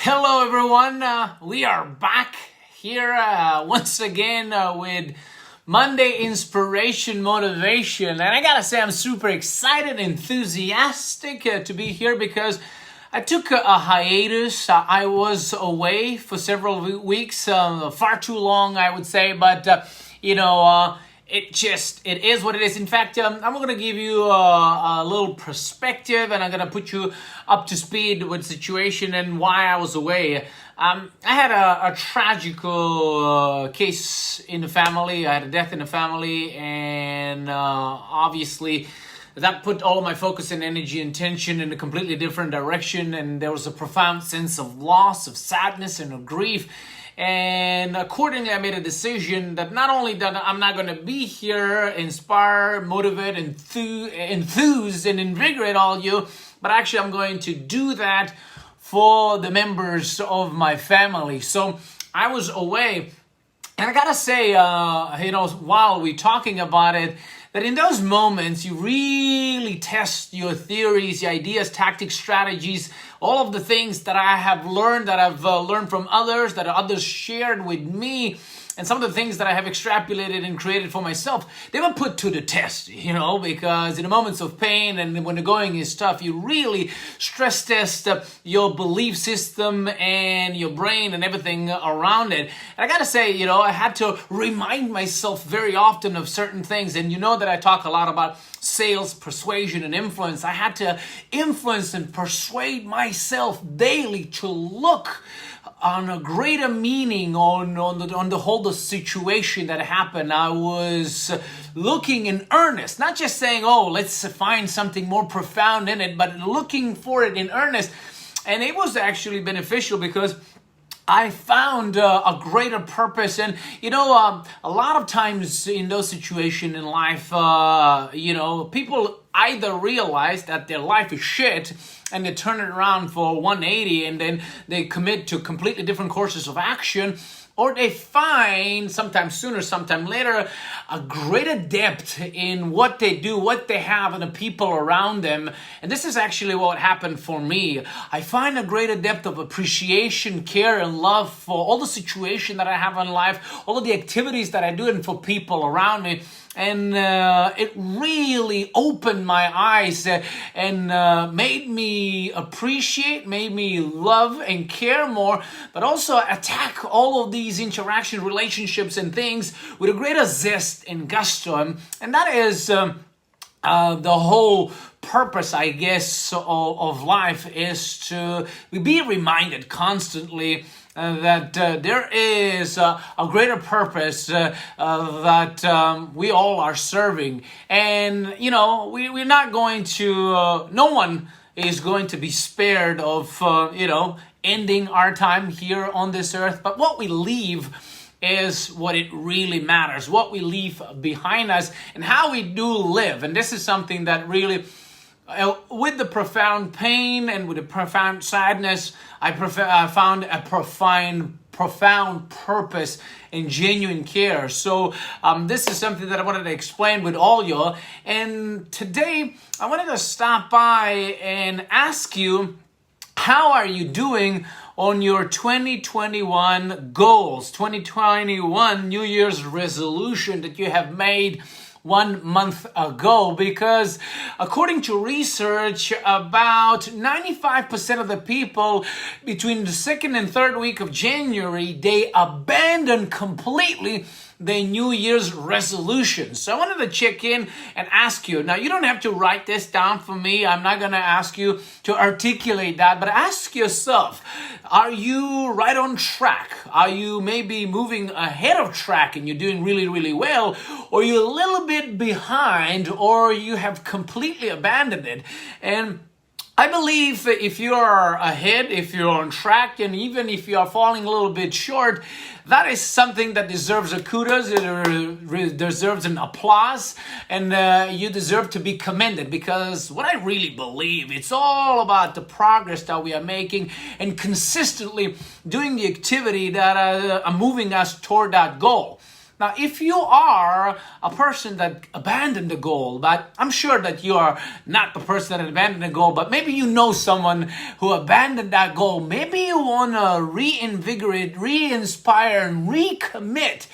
Hello everyone, we are back here once again with Monday Inspiration Motivation, and I gotta say I'm super excited, enthusiastic to be here because I took a hiatus. I was away for several weeks, far too long I would say, but it is what it is. In fact, I'm going to give you a little perspective, and I'm going to put you up to speed with the situation and why I was away. I had a tragical case in the family. I had a death in the family, and obviously that put all of my focus and energy and tension in a completely different direction, and there was a profound sense of loss, of sadness, and of grief. And accordingly, I made a decision that not only that I'm not going to be here, inspire, motivate, enthuse, and invigorate all you, but actually I'm going to do that for the members of my family. So I was away, and I gotta say, while we're talking about it, that in those moments you really test your theories, your ideas, tactics, strategies, all of the things that I have learned, that I've learned from others, that others shared with me, and some of the things that I have extrapolated and created for myself, they were put to the test, because in the moments of pain and when the going is tough, you really stress test your belief system and your brain and everything around it. And I gotta say, I had to remind myself very often of certain things, and that I talk a lot about sales, persuasion, and influence. I had to influence and persuade myself daily to look on a greater meaning on the whole situation that happened. I was looking in earnest, not just saying, let's find something more profound in it, but looking for it in earnest. And it was actually beneficial because I found a greater purpose. And, a lot of times in those situations in life, people either realize that their life is shit and they turn it around for 180 and then they commit to completely different courses of action, or they find, sometime sooner, sometime later, a greater depth in what they do, what they have, and the people around them. And this is actually what happened for me. I find a greater depth of appreciation, care, and love for all the situation that I have in life, all of the activities that I do, and for people around me. And it really opened my eyes and made me appreciate, made me love and care more, but also attack all of these interaction, relationships, and things with a greater zest and gusto. And that is the whole purpose, I guess, of life, is to be reminded constantly that there is a greater purpose that we all are serving. And, we're not going to, no one is going to be spared of, ending our time here on this earth. But what we leave is what it really matters, what we leave behind us and how we do live. And this is something that really, with the profound pain and with the profound sadness, I found a profound purpose and genuine care. So this is something that I wanted to explain with all you. And today I wanted to stop by and ask you, how are you doing on your 2021 goals, 2021 New Year's resolution that you have made 1 month ago? Because according to research, about 95% of the people between the second and third week of January, they abandon completely their New Year's resolutions. So I wanted to check in and ask you. Now, you don't have to write this down for me. I'm not going to ask you to articulate that, but ask yourself, are you right on track? Are you maybe moving ahead of track and you're doing really, really well? Or you're a little bit behind, or you have completely abandoned it? And I believe if you are ahead, if you're on track, and even if you are falling a little bit short, that is something that deserves a kudos, it deserves an applause, and you deserve to be commended. Because what I really believe, it's all about the progress that we are making and consistently doing the activity that are moving us toward that goal. Now, if you are a person that abandoned the goal, but I'm sure that you are not the person that abandoned the goal, but maybe you know someone who abandoned that goal. Maybe you want to reinvigorate, re-inspire, and recommit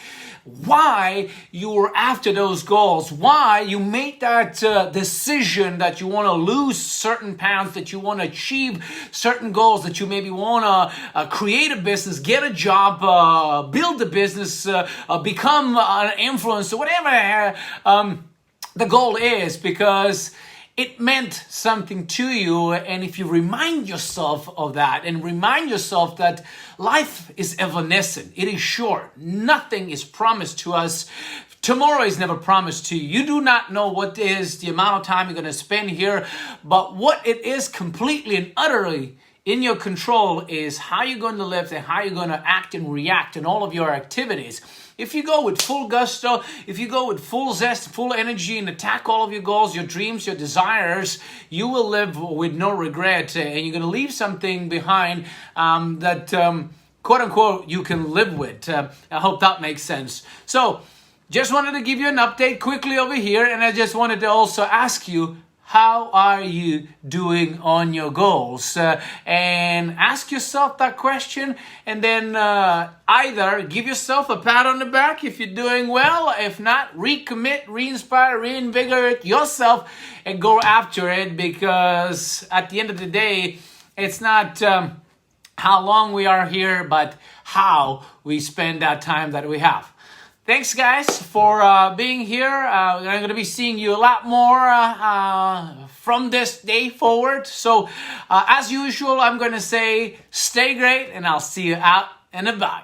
why you were after those goals, why you made that decision that you want to lose certain pounds, that you want to achieve certain goals, that you maybe want to create a business, get a job, build a business, become an influencer, whatever the goal is, because it meant something to you. And if you remind yourself of that and remind yourself that life is evanescent, it is short, nothing is promised to us. Tomorrow is never promised to you. You do not know what is the amount of time you're going to spend here, but what it is completely and utterly in your control is how you're going to live and how you're going to act and react in all of your activities. If you go with full gusto, if you go with full zest, full energy, and attack all of your goals, your dreams, your desires, you will live with no regret, and you're going to leave something behind that, quote unquote, you can live with. I hope that makes sense. So, just wanted to give you an update quickly over here, and I just wanted to also ask you, how are you doing on your goals? And ask yourself that question, and then either give yourself a pat on the back if you're doing well. If not, recommit, re-inspire, reinvigorate yourself and go after it, because at the end of the day, it's not how long we are here, but how we spend that time that we have. Thanks, guys, for being here. I'm going to be seeing you a lot more from this day forward. So, as usual, I'm going to say stay great, and I'll see you out and about.